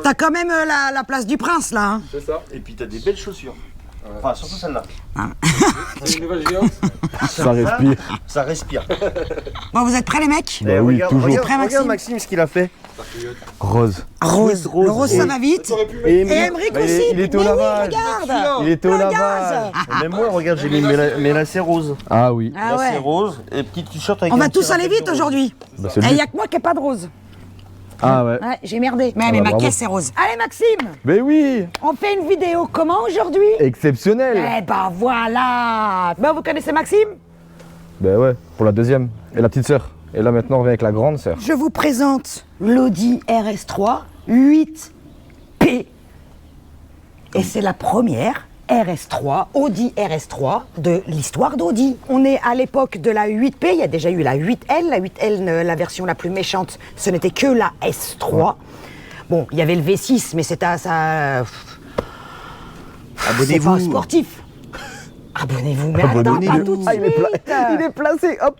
T'as quand même la place du prince là. Hein. C'est ça. Et puis t'as des belles chaussures. Enfin, surtout celle-là. C'est une nouvelle géante. Ça respire. Ça respire. Bon, vous êtes prêts les mecs? Bah oui, regarde, toujours. Regarde, Prêt, Maxime regarde Maxime ce qu'il a fait. Rose. Rose. Le rose, ça va vite. Et Emmerich Bah, aussi. il était au Mais oui, lavage. regarde. Il était au Le lavage. gaz. Même moi, regarde, j'ai mis mes lacets roses. Ah oui. Ah Lacets ouais. roses et petit t-shirt avec On un va petit tous aller rappel vite de rose. aujourd'hui. Bah, c'est Et lui. il n'y a que moi qui n'ai pas de rose. Ah ouais. Ouais, j'ai merdé. Mais, Ah mais bah, ma bravo. caisse est rose. Allez Maxime, Mais oui. on fait une vidéo comment aujourd'hui? Exceptionnel. Eh ben voilà. Ben vous connaissez Maxime? Ben ouais, pour la deuxième. Et la petite sœur. Et là maintenant on revient avec la grande sœur. Je vous présente l'Audi RS3 8P. Et c'est la première RS3, Audi RS3 de l'histoire d'Audi. On est à l'époque de la 8P, il y a déjà eu la 8L. La 8L, la version la plus méchante, ce n'était que la S3. Bon, il y avait le V6, mais c'était à ça... C'est pas sportif. Abonnez-vous, mais attends, pas tout de Ah, il est suite. il est placé, hop,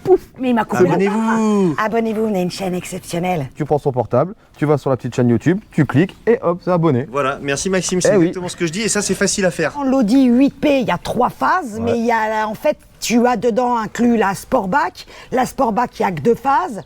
pouf. Mais il m'a coupé la Abonnez-vous. barre. Abonnez-vous, on a une chaîne exceptionnelle. Tu prends son portable, tu vas sur la petite chaîne YouTube, tu cliques et hop, c'est abonné. Voilà, merci Maxime, c'est Eh oui. exactement ce que je dis et ça c'est facile à faire. Dans l'Audi 8P, il y a 3 phases, mais il y a en fait, tu as dedans inclus la Sportback. La Sportback, il n'y a que 2 phases.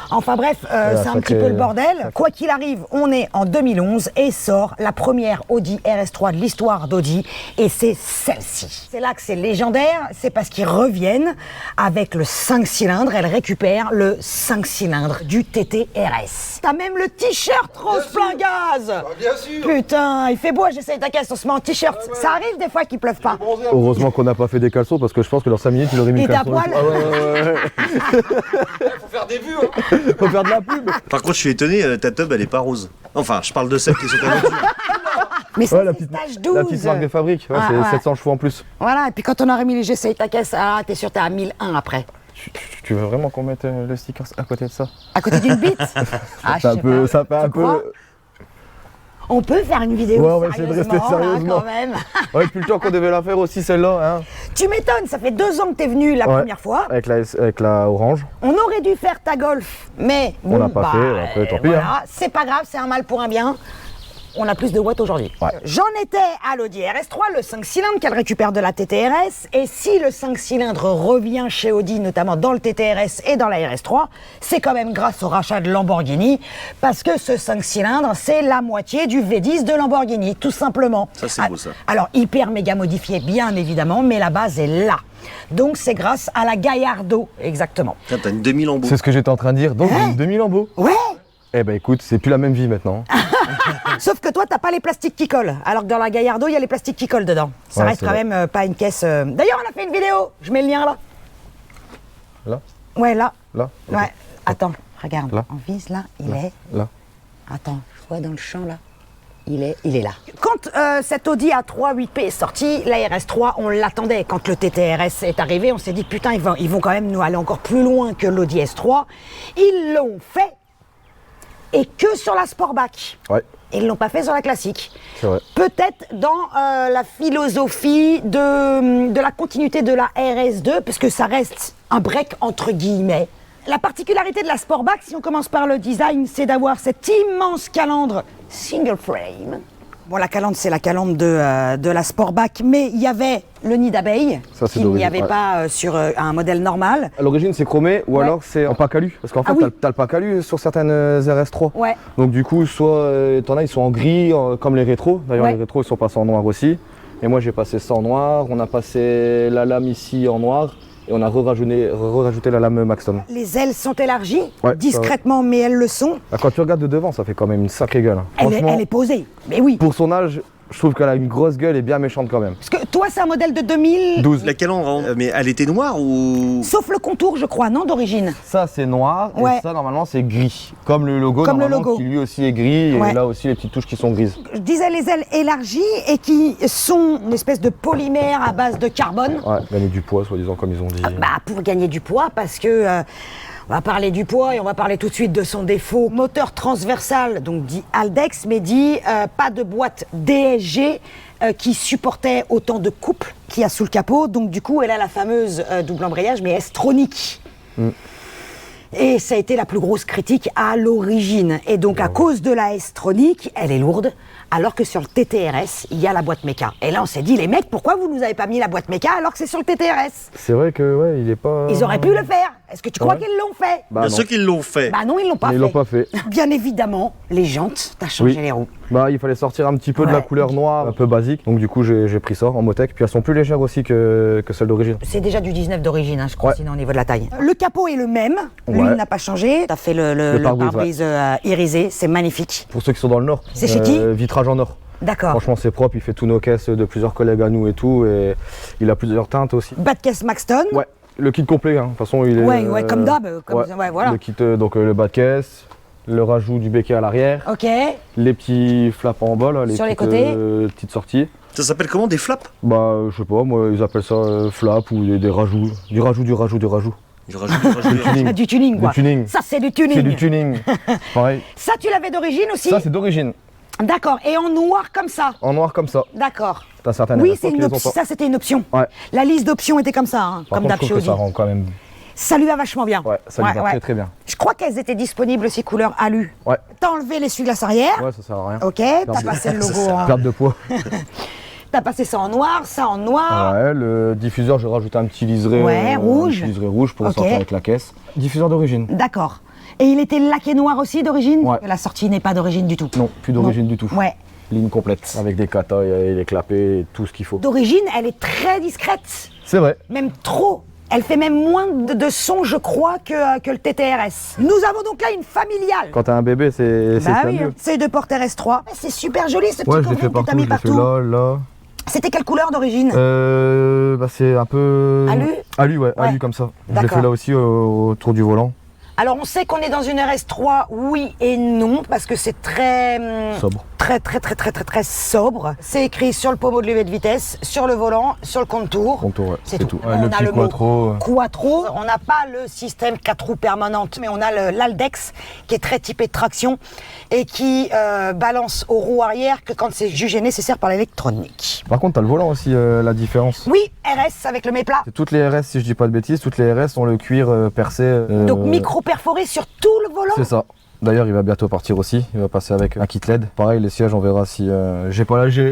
Enfin bref, c'est un petit peu le bordel. Quoi qu'il arrive, on est en 2011 et sort la première Audi RS3 de l'histoire d'Audi et c'est celle-ci. C'est là que c'est légendaire, c'est parce qu'ils reviennent avec le 5 cylindres, elle récupère le 5 cylindres du TTRS. T'as même le t-shirt rose plein gaz. Bien sûr. Putain, il fait beau, j'essaye ta caisse, on se met en t-shirt. Ça arrive des fois qu'il pleuve pas. Heureusement qu'on n'a pas fait des caleçons parce que je pense que dans 5 minutes il aurait mis Et le ta caleçon. poêle. Ah ouais. Faut faire des vues. Hein. Faut faire de la pub. Par contre je suis étonné, ta tub elle est pas rose. Enfin, je parle de celle qui est sur ta voiture. Mais ça, Ouais, la c'est petite, stage 12. la petite marque de fabrique, ouais, Ah, c'est ouais. 700 chevaux en plus. Voilà, et puis quand on aurait mis les j'essaye ta caisse, ah, t'es sûr, t'es à 1001 après. Tu veux vraiment qu'on mette le sticker à côté de ça? À côté d'une bite. Ah, Ça je sais peut, pas. ça fait un Tu crois peu. On peut faire une vidéo Ouais, on va essayer de rester sérieusement, là, sérieusement. quand même. Ouais, depuis le temps qu'on devait la faire aussi celle-là, hein. Tu m'étonnes, ça fait 2 ans que t'es venu la Ouais. première fois. Avec la orange. On aurait dû faire ta Golf, mais On l'a pas fait, après, tant pis, Voilà, hein. c'est pas grave, c'est un mal pour un bien. On a plus de watts aujourd'hui. Ouais. J'en étais à l'Audi RS3, le 5 cylindres qu'elle récupère de la TTRS. Et si le 5 cylindres revient chez Audi, notamment dans le TTRS et dans la RS3, c'est quand même grâce au rachat de Lamborghini, parce que ce 5 cylindres, c'est la moitié du V10 de Lamborghini, tout simplement. Ça, c'est beau, ça. Alors, hyper méga modifié, bien évidemment, mais la base est là. Donc, c'est grâce à la Gallardo, exactement. Tiens, t'as une demi-lambeau. C'est ce que j'étais en train de dire. Donc, Hein? une demi-lambeau. Ouais. Eh ben écoute, c'est plus la même vie maintenant. Sauf que toi, t'as pas les plastiques qui collent. Alors que dans la Gallardo, il y a les plastiques qui collent dedans. Ça Ouais, reste c'est quand vrai. même pas une caisse. D'ailleurs, on a fait une vidéo. Je mets le lien là. Là, Ouais, là. là. ok. Ouais. Attends, regarde. Là. On vise là. Il est. Là. Attends, je vois dans le champ là. Il est là. Quand cette Audi A3 8P est sortie, la RS3, on l'attendait. Quand le TTRS est arrivé, on s'est dit putain, ils vont quand même nous aller encore plus loin que l'Audi S3. Ils l'ont fait. Et que sur la Sportback. Ouais, Ils ne l'ont pas fait sur la classique. c'est vrai. Peut-être dans la philosophie de la continuité de la RS2, parce que ça reste un break entre guillemets. La particularité de la Sportback, si on commence par le design, c'est d'avoir cette immense calandre single frame. Bon, la calandre, c'est la calandre de la Sportback, mais il y avait le nid d'abeille, Ça, c'est qu'il n'y d'origine, avait ouais. pas sur un modèle normal. À l'origine, c'est chromé ou Ouais. alors c'est en pack alu. Parce qu'en fait, Ah oui. t'as le pack alu sur certaines RS3. Ouais. Donc du coup, soit t'en as, ils sont en gris, comme les rétros. D'ailleurs, Ouais. les rétros, ils sont passés en noir aussi. Et moi, j'ai passé ça en noir. On a passé la lame ici en noir. Et on a rajouté la lame Maxton. Les ailes sont élargies, Ouais, discrètement, mais elles le sont. Bah, quand tu regardes de devant, ça fait quand même une sacrée gueule. Hein. Elle est posée, mais oui. Pour son âge, je trouve qu'elle a une grosse gueule et bien méchante quand même. Parce que toi, c'est un modèle de 2000, 12. La calandre, mais elle était noire ou... sauf le contour, je crois, non, d'origine. Ça, c'est noir. Ouais. Et ça, normalement, c'est gris. Comme le logo, Comme le normalement, logo. qui lui aussi est gris. Ouais. Et là aussi, les petites touches qui sont grises. Je disais les ailes élargies et qui sont une espèce de polymère à base de carbone. Ouais, gagner du poids, soi-disant, comme ils ont dit. Bah, pour gagner du poids, parce que on va parler du poids et on va parler tout de suite de son défaut. Moteur transversal, donc dit Haldex, mais dit pas de boîte DSG qui supportait autant de couple qu'il y a sous le capot. Donc du coup, elle a la fameuse double embrayage, mais S-tronique. Et ça a été la plus grosse critique à l'origine. Et donc, à cause de la S-Tronic, elle est lourde, alors que sur le TTRS, il y a la boîte méca. Et là, on s'est dit, les mecs, pourquoi vous nous avez pas mis la boîte méca alors que c'est sur le TTRS? C'est vrai que, ouais, il est pas... Ils auraient pu le faire. Est-ce que tu crois qu'ils l'ont fait? Il y a ceux qui l'ont fait. Bah non, ils l'ont pas fait. Ils l'ont pas fait. Bien évidemment, les jantes, t'as changé les roues. Bah, il fallait sortir un petit peu de la couleur noire, un peu basique. Donc du coup, j'ai pris ça en Motec. Puis elles sont plus légères aussi que celles d'origine. C'est déjà du 19 d'origine, hein, je crois, sinon au niveau de la taille. Le capot est le même, lui Ouais. n'a pas changé. T'as fait le pare-brise irisé, c'est magnifique. Pour ceux qui sont dans le Nord. C'est chez qui? Vitrage en or. D'accord. Franchement, c'est propre. Il fait tous nos caisses de plusieurs collègues à nous et tout. Et il a plusieurs teintes aussi. Bas de caisse Maxton. Ouais. Le kit complet, hein. De toute façon, il est... Ouais, comme d'hab. Ouais, voilà. Le kit, donc le bas de caisse, le rajout du béquet à l'arrière, Ok. les petits flaps en bas, là, Sur les côtés. petites sorties. Ça s'appelle comment, des flaps? Bah, je sais pas, moi, ils appellent ça flap ou des rajouts. Du rajout. Du rajout, du rajout, du rajout. Du tuning, quoi. Du tuning. Ça, c'est du tuning. C'est du tuning. Pareil. Ça, tu l'avais d'origine aussi? Ça, c'est d'origine. D'accord. Et en noir comme ça? En noir comme ça. D'accord. T'as certaines Oui, RS c'est qui une les ont option. pas. Ça, c'était une option. Ouais. La liste d'options était comme ça, hein, Par comme contre, je trouve que ça d'Apchiodi. rend quand même... Ça lui va vachement bien. Ouais, ça lui va très très bien. Je crois qu'elles étaient disponibles aussi couleur alu. Ouais. T'as enlevé l'essuie-glace arrière. Ouais, ça sert à rien. Ok, t'as passé le logo en... Perte de poids. T'as passé ça en noir, ça en noir. Ouais, le diffuseur, j'ai rajouté un petit liseré, rouge. Un petit liseré rouge pour Ok. sortir avec la caisse. Diffuseur d'origine. D'accord. Et il était laqué noir aussi d'origine? Ouais. La sortie n'est pas d'origine du tout. Non, plus d'origine du tout. Ouais. Ligne complète, avec des katas et les clapets et tout ce qu'il faut. D'origine, elle est très discrète. C'est vrai. Même trop. Elle fait même moins de son, je crois, que le TTRS. Nous avons donc là une familiale. Quand t'as un bébé, c'est Bah ça oui, mieux. c'est de Porter S3. C'est super joli ce petit Ouais, je l'ai cordon fait que t'as partout, mis je l'ai fait partout. là. C'était quelle couleur d'origine? Bah c'est un peu... Alu? Alu, ouais, Ouais. alu comme ça. Je l'ai D'accord. fait là aussi autour du volant. Alors on sait qu'on est dans une RS3, oui et non, parce que c'est très... Sobre. Très sobre. C'est écrit sur le pommeau de levée de vitesse, sur le volant, sur le contour. Contour, ouais, C'est c'est tout. tout. Ouais, On le a petit le mot quattro. Quattro. On n'a pas le système 4 roues permanente, mais on a l'Aldex qui est très typé de traction et qui balance aux roues arrière que quand c'est jugé nécessaire par l'électronique. Par contre, t'as le volant aussi, la différence. Oui, RS avec le méplat. C'est toutes les RS, si je dis pas de bêtises, toutes les RS ont le cuir percé. Donc micro-perforé sur tout le volant. C'est ça. D'ailleurs, il va bientôt partir aussi. Il va passer avec un kit LED. Pareil, les sièges, on verra si.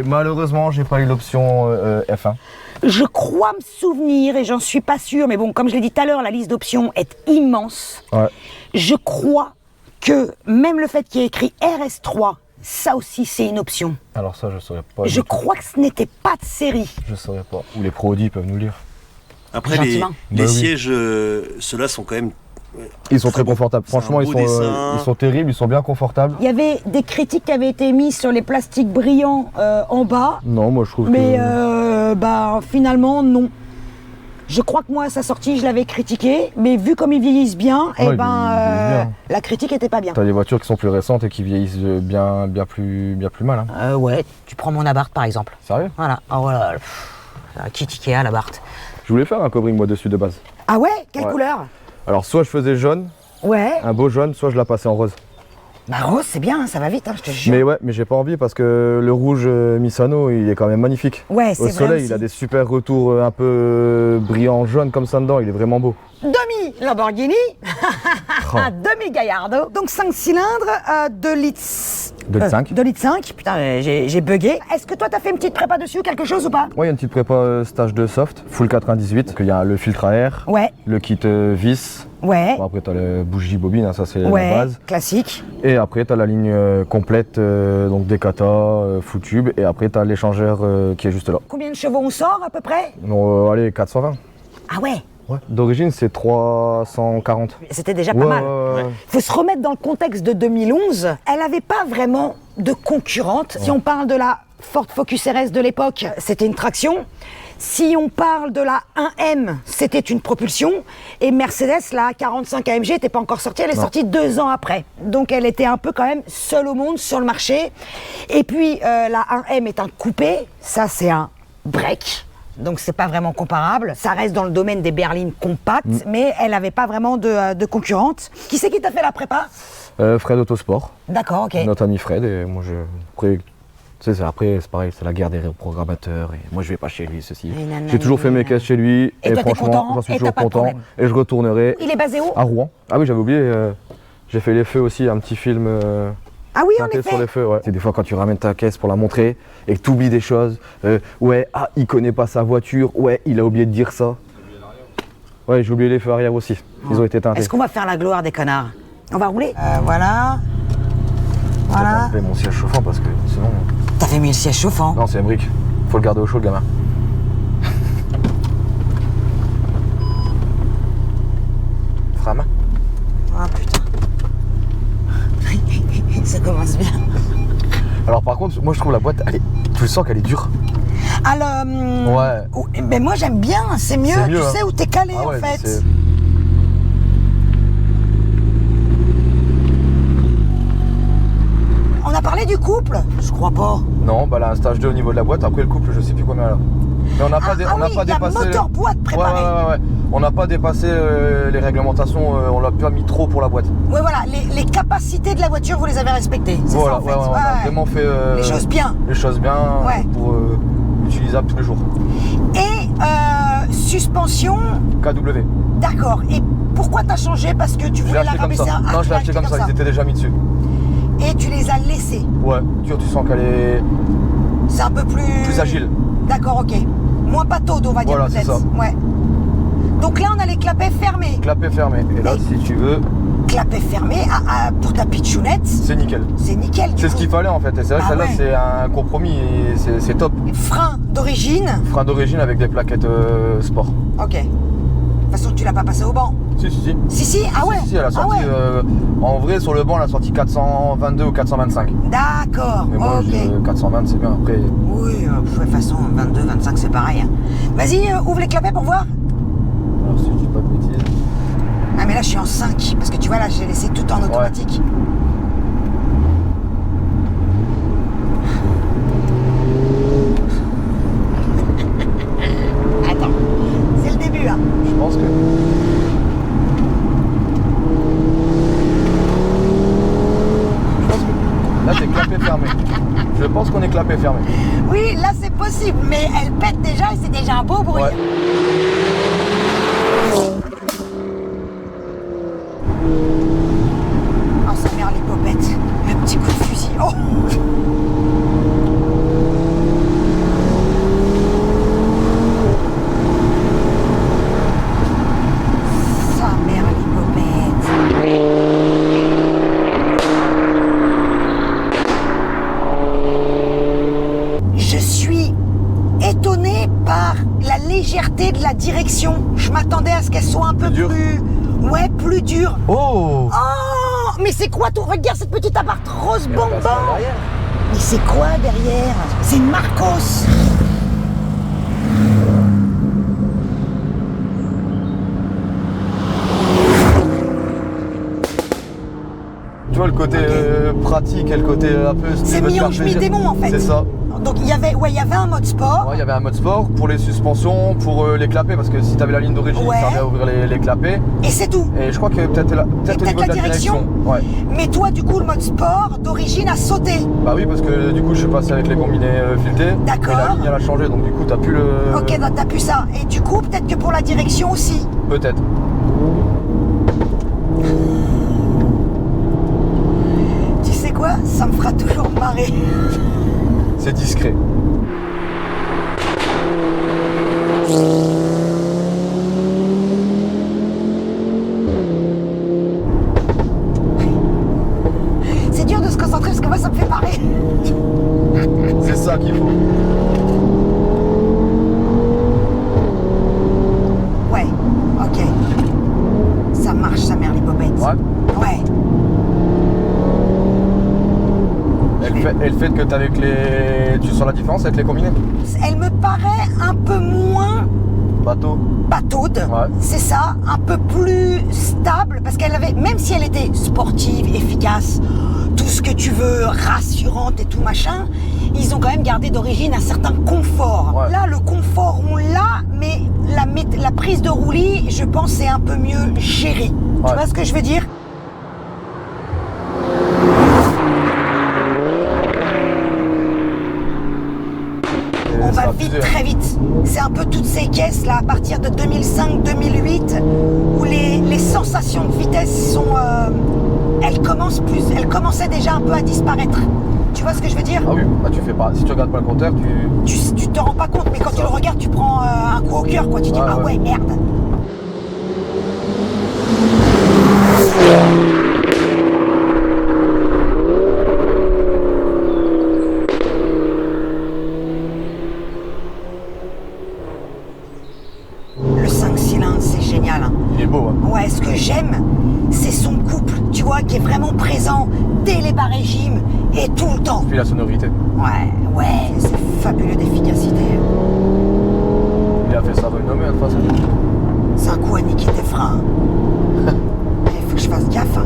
Malheureusement, j'ai pas eu l'option F1. Je crois me souvenir, et j'en suis pas sûre, mais bon, comme je l'ai dit tout à l'heure, la liste d'options est immense. Ouais. Je crois que même le fait qu'il y ait écrit RS3, ça aussi c'est une option. Alors ça, je saurais pas. Je crois que ce n'était pas de série. Je saurais pas. Ou les produits peuvent nous lire. Après, Gentiment. les Bah oui. sièges, ceux-là sont quand même. Ils sont très confortables. C'est un Franchement, beau dessin. ils sont terribles. Ils sont bien confortables. Il y avait des critiques qui avaient été mises sur les plastiques brillants en bas, Non, moi je trouve mais que. finalement non. Je crois que moi à sa sortie je l'avais critiqué, mais vu comme ils vieillissent bien, Ouais, ils vieillissent bien. la critique était pas bien. T'as des voitures qui sont plus récentes et qui vieillissent bien plus mal. Hein. Ouais, tu prends mon Abarth par exemple. Sérieux? Voilà. Ah voilà. Critiqué à l'Abarth. Je voulais faire un covering moi dessus de base. Ah ouais? Quelle Ouais. couleur? Alors soit je faisais jaune, Ouais. un beau jaune, soit je la passais en rose. Bah rose c'est bien, hein, ça va vite, hein, je te jure. Mais ouais, mais j'ai pas envie parce que le rouge Misano, il est quand même magnifique. Ouais, c'est Au vrai soleil, aussi. il a des super retours un peu brillants jaune comme ça dedans, il est vraiment beau. Demi Lamborghini, Oh. un demi Gallardo, donc 5 cylindres, 2 litres. 2 litres 5. 2 litres 5, putain, j'ai bugué. Est-ce que toi t'as fait une petite prépa dessus, quelque chose ou pas? Ouais, il y a une petite prépa stage de soft, full 98. Donc il y a le filtre à air, Ouais, le kit vis. ouais, Bon, après t'as les bougies bobines, hein, ça c'est ouais, la base. classique. Et après t'as la ligne complète, donc des kata, full tube. Et après t'as l'échangeur qui est juste là. Combien de chevaux on sort à peu près? Donc allez, 420. Ah ouais, Ouais. D'origine c'est 340. c'était déjà pas Ouais, mal. ouais, ouais. Faut se remettre dans le contexte de 2011. Elle n'avait pas vraiment de concurrente. Si on parle de la Ford Focus RS de l'époque, c'était une traction. Si on parle de la 1M, c'était une propulsion. Et Mercedes, la 45 AMG, n'était pas encore sortie. Elle est sortie 2 ans après. Donc elle était un peu quand même seule au monde sur le marché. Et puis la 1M est un coupé. Ça, c'est un break. Donc c'est pas vraiment comparable. Ça reste dans le domaine des berlines compactes, mais elle n'avait pas vraiment de concurrente. Qui c'est qui t'a fait la prépa? Fred Autosport, D'accord, ok. notre ami Fred, et moi après Tu sais, après, c'est pareil, c'est la guerre des programmateurs. Et moi, je vais pas chez lui, ceci. nanana, J'ai toujours fait mes caisses chez lui. Et toi, t'es content, franchement, j'en suis et toujours t'as pas de content. problème. Et je retournerai Il est basé où? à Rouen. Ah oui, j'avais oublié. J'ai fait les feux aussi, un petit film. Ah oui, en Synthé effet. sur les feux, ouais. C'est des fois quand tu ramènes ta caisse pour la montrer et que tu oublies des choses. Ouais, ah, il connaît pas sa voiture. Ouais, il a oublié de dire ça. Ouais, j'ai oublié les feux arrière aussi. Ils ont été teintés. Est-ce qu'on va faire la gloire des connards? On va rouler. Voilà. J'ai enlevé mon siège chauffant parce que sinon. T'as fait mis le siège chauffant. Non, c'est un brique. Faut le garder au chaud, le gamin. Frame. Ah putain. Ça commence bien. Alors par contre, moi je trouve la boîte, tu le sens qu'elle est dure. Alors, Ouais. ben moi j'aime bien, c'est mieux, C'est mieux, tu hein. sais où t'es calé Ah en ouais, fait. c'est- On a parlé du couple? Je crois pas. Non, bah là, un stage 2 au niveau de la boîte. Après le couple, je sais plus combien là. Mais on n'a pas, Ah on n'a oui, pas il y a dépassé. moteur boîte préparé. Ouais. On n'a pas dépassé les réglementations. On l'a pas mis trop pour la boîte. Ouais, voilà, les capacités de la voiture, vous les avez respectées. C'est Voilà, ça en fait. on a vraiment fait Les choses bien. les choses bien Ouais. pour utilisables tous les jours. Et suspension, KW. d'accord. Et pourquoi t'as changé? Parce que tu Je l'ai voulais la acheté comme rabaisser ça. à- Ah, Non, tu je l'ai l'as acheté comme ça. Ils étaient déjà mis dessus. Et tu les as laissés. Ouais. Tu sens qu'elle est C'est un peu plus agile. D'accord, ok. Moins pataude, on va dire Voilà, c'est peut-être. ça. Ouais. Donc là, on a les clapets fermés. Clapet fermé. Et là, si tu veux, Clapets fermés pour ta pitchounette, c'est nickel. c'est nickel. du C'est ce coup. qu'il fallait en fait. Et c'est vrai que Ah celle-là, ouais. c'est un compromis et c'est top. Frein d'origine. Frein d'origine avec des plaquettes sport. Ok. De toute façon, tu l'as pas passé au banc. Si. Si, ah ouais. Si, elle a Ah sorti. ouais. En vrai, sur le banc, elle a sorti 422 ou 425. D'accord, Mais moi, ok. 420, c'est bien. Après, Oui, de toute façon, 22, 25, c'est pareil. Hein. Vas-y, ouvre les clapets pour voir. alors si je dis pas de bêtises. Ah, mais là, je suis en 5, parce que tu vois, là, j'ai laissé tout en automatique. Attends, c'est le début, hein. Je pense que. Là, t'es clapé fermé. Je pense qu'on est clapé fermé. Oui, là, c'est possible, mais elle pète déjà et c'est déjà un beau bruit. Ouais. Oh, sa mère, les popettes. Le petit coup de fusil. Oh! Sa mère, les popettes. Je suis étonnée par la légèreté de la direction. Je m'attendais à ce qu'elle soit un peu Plus dure. plus... Ouais, plus dure. Oh Oh, mais c'est quoi ton... Regarde cette petite appart rose bonbon. derrière. Mais c'est quoi derrière? C'est une Marcos. Tu vois le côté pratique et le côté un peu. C'est veut te faire mi-ange, plaisir. mi-démon, en fait. C'est ça. Donc il y avait un mode sport. Ouais, il y avait un mode sport pour les suspensions, pour les clapets, parce que si tu avais la ligne d'origine, Ouais. ça servait à ouvrir les clapets. Et c'est tout. Et je crois que peut-être au niveau de la direction. Ouais. Mais toi, du coup, le mode sport d'origine a sauté. Bah oui, parce que du coup, je suis passé avec les combinés filetés. D'accord. Et la ligne, elle a changé, donc du coup, t'as plus le. Ok, donc t'as plus ça. Et du coup, peut-être que pour la direction aussi. Peut-être. Tu sais quoi? Ça me fera toujours marrer. C'est discret. C'est dur de se concentrer parce que moi, ça me fait marrer. C'est ça qu'il faut. Ouais, ok. Ça marche, sa mère, les popettes. Ouais. Ouais. Et le fait que t'as avec les. Tu sens la différence avec les combinés? Elle me paraît un peu moins Bateau. pataude, Ouais. c'est ça, un peu plus stable, parce qu'elle avait, même si elle était sportive, efficace, tout ce que tu veux, rassurante et tout machin, ils ont quand même gardé d'origine un certain confort. Ouais. Là, le confort, on l'a, mais la prise de roulis, je pense, c'est un peu mieux géré. Ouais. Tu vois ce que je veux dire? On va abusé, vite, hein. très vite. C'est un peu toutes ces caisses là, à partir de 2005-2008, où les sensations de vitesse sont, elles commençaient déjà un peu à disparaître. Tu vois ce que je veux dire? Ah oui, bah tu fais pas. Si tu regardes pas le compteur, Tu te rends pas compte, mais quand tu le regardes, tu prends un coup au cœur, quoi. Tu dis, ah ouais, merde. Le 5 cylindres, c'est génial. Hein. il est beau. Hein. Ouais, ce que j'aime, c'est son couple, tu vois, qui est vraiment présent dès les bas régimes et tout le temps. Puis la sonorité. Ouais, c'est fabuleux d'efficacité. Il a fait ça renommé de toute façon. C'est un coup à niquer tes freins. Il faut que je fasse gaffe. Hein.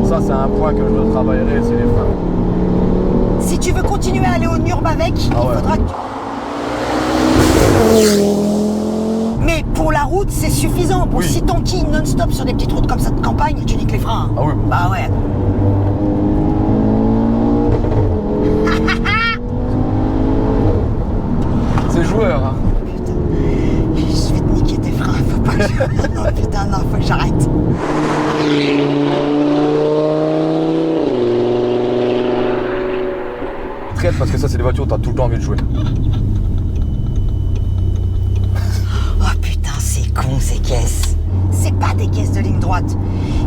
Ça, c'est un point que je travaillerai, c'est les freins. Si tu veux continuer à aller au Nürburgring, il faudra que Mais pour la route, c'est suffisant. Pour si t'enquilles non-stop sur des petites routes comme ça de campagne, tu niques les freins. Ah oui. Bah ouais. C'est joueur, hein. Putain, je vais te niquer tes freins. Faut pas que je... Non, putain, non, faut que j'arrête. Traite parce que ça, c'est des voitures où t'as tout le temps envie de jouer. Oh putain, c'est con ces caisses. C'est pas des caisses de ligne droite.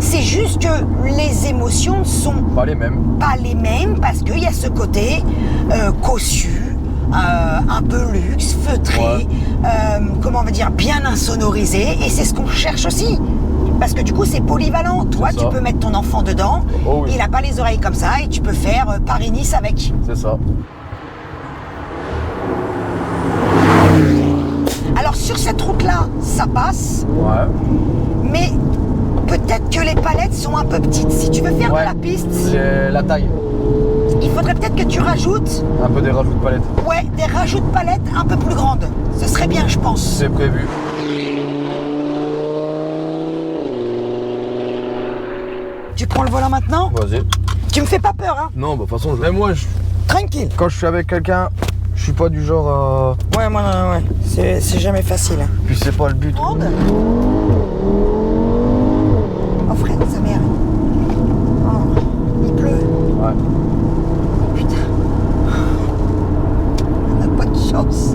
C'est juste que les émotions ne sont Pas les mêmes. pas les mêmes parce qu'il y a ce côté cossu, un peu luxe, feutré, comment on va dire, bien insonorisé, et c'est ce qu'on cherche aussi. Parce que du coup, c'est polyvalent. Toi, tu peux mettre ton enfant dedans, il n'a pas les oreilles comme ça, et tu peux faire Paris-Nice avec. C'est ça. Alors, sur cette route-là, ça passe, Ouais. mais peut-être que les palettes sont un peu petites. Si tu veux faire de la piste, La taille. il faudrait peut-être que tu rajoutes, Un peu des rajouts de palettes. des rajouts de palettes un peu plus grandes. Ce serait bien, je pense. C'est prévu. Tu prends le volant maintenant? Vas-y. Tu me fais pas peur, hein? Non, bah de toute façon, mais moi, Tranquille. quand je suis avec quelqu'un, je suis pas du genre à... Ouais, moi, non, ouais. C'est jamais facile. Puis c'est pas le but. Grande. Oh, Fred, sa mère. Oh, il pleut. Ouais. Putain. On n'a pas de chance.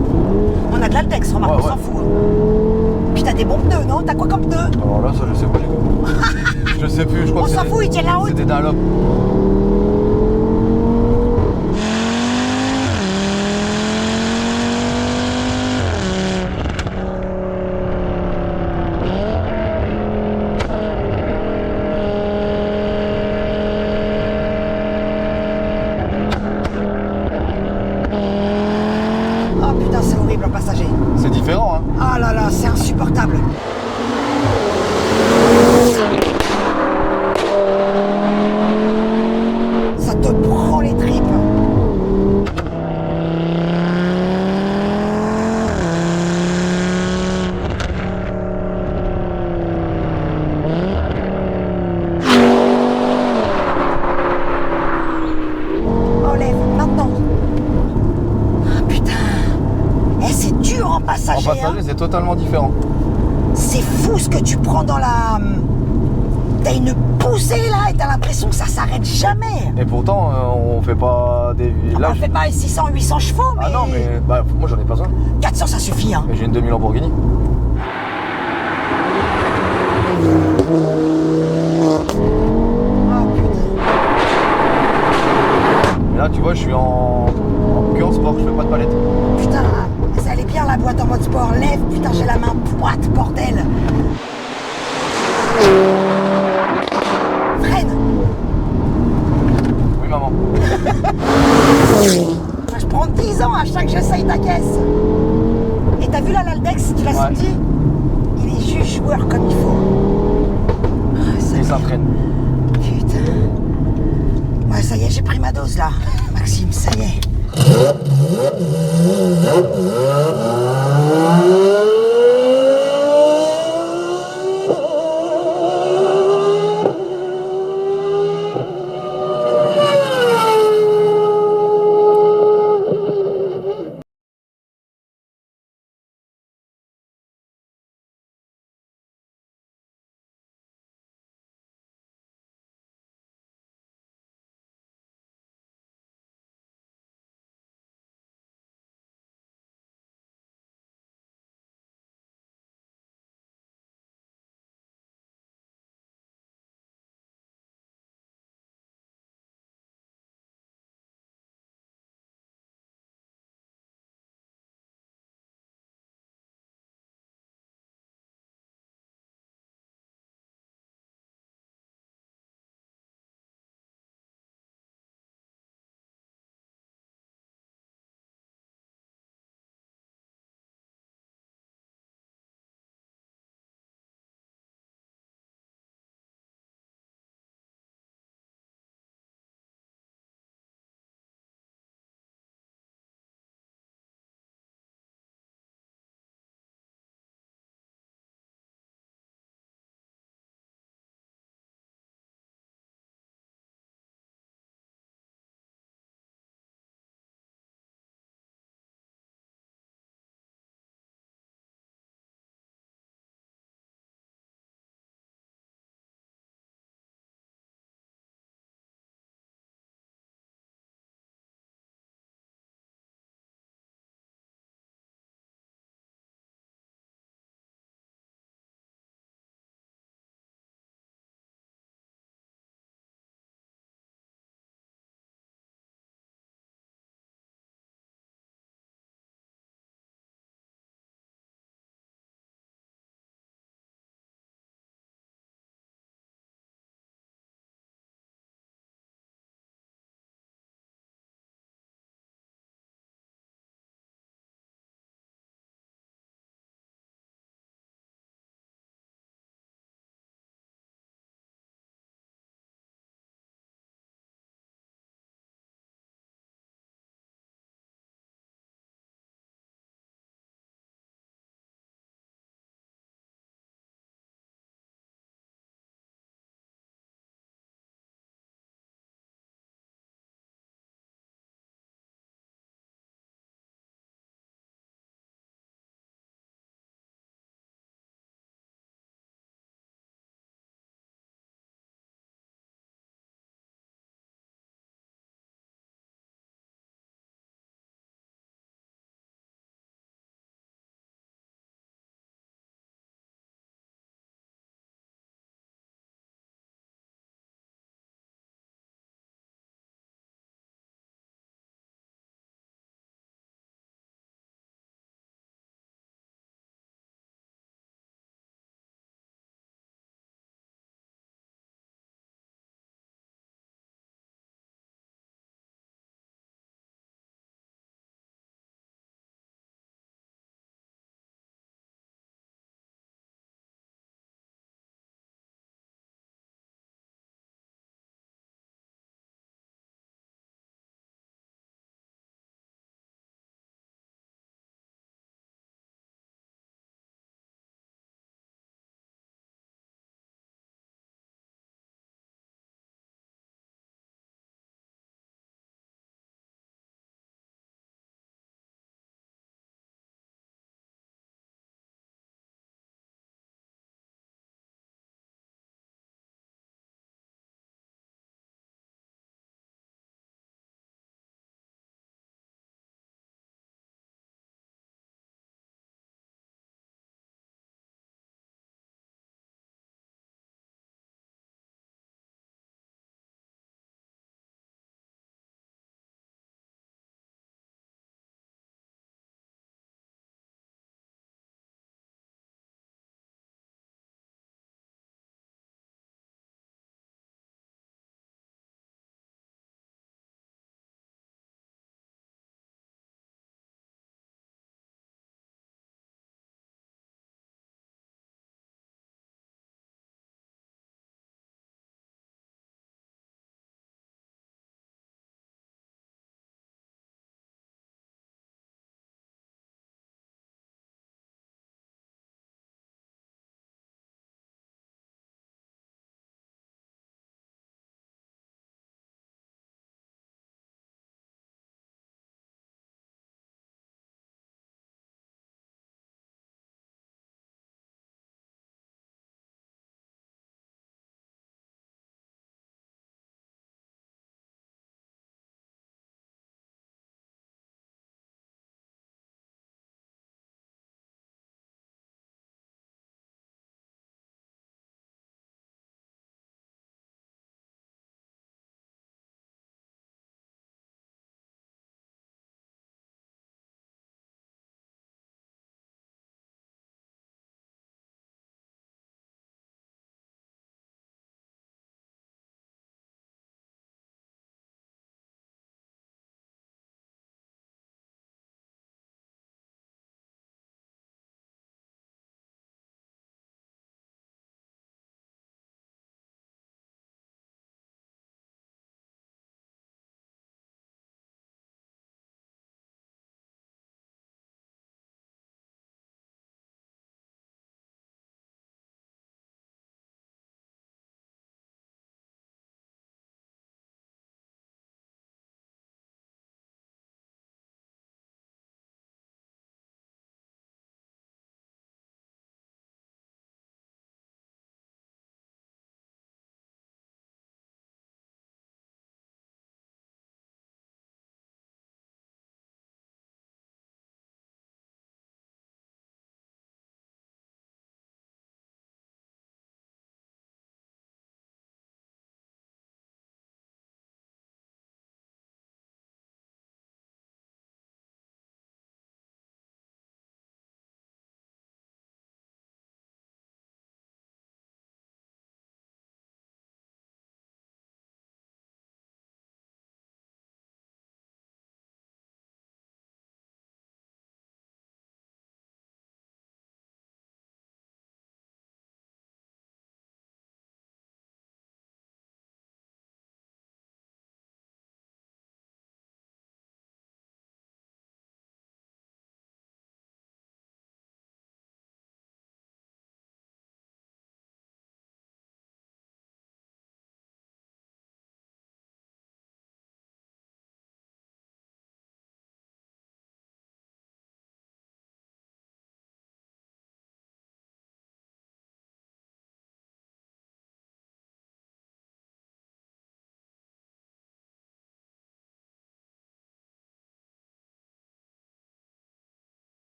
On a de l'Altex, remarque, on s'en fout. Hein. Puis t'as des bons pneus, non? T'as quoi comme pneus? Alors là, ça, je sais pas, les gars. Je sais plus, je crois On que s'en fout, ils tiennent la route. c'était Dunlop. Oh putain, c'est horrible en passager. C'est différent, hein. Ah là là, c'est insupportable. Ça te prend les tripes. Enlève, maintenant. Ah putain. C'est dur en passager. En passager, c'est totalement différent. C'est fou ce que tu prends dans la... T'as une poussée là et t'as l'impression que ça s'arrête jamais. Et pourtant, on fait pas des... Là, on fait pas 600-800 chevaux, mais... Ah non, mais bah, moi, j'en ai pas besoin. 400, ça suffit, hein. Mais j'ai une 2000 Lamborghini. Oh putain. Et là, tu vois, je suis en sport, je fais pas de palette. Putain, ça allait bien la boîte en mode sport. Lève, putain, j'ai la main poite, bordel. Freine. Oui, maman. Je prends 10 ans à chaque que j'essaye ta caisse. Et t'as vu là l'Aldex, tu l'as senti? Il est juste joueur comme il faut. Oh, Et ça freine. Putain. Ouais, ça y est, j'ai pris ma dose là. Maxime, ça y est.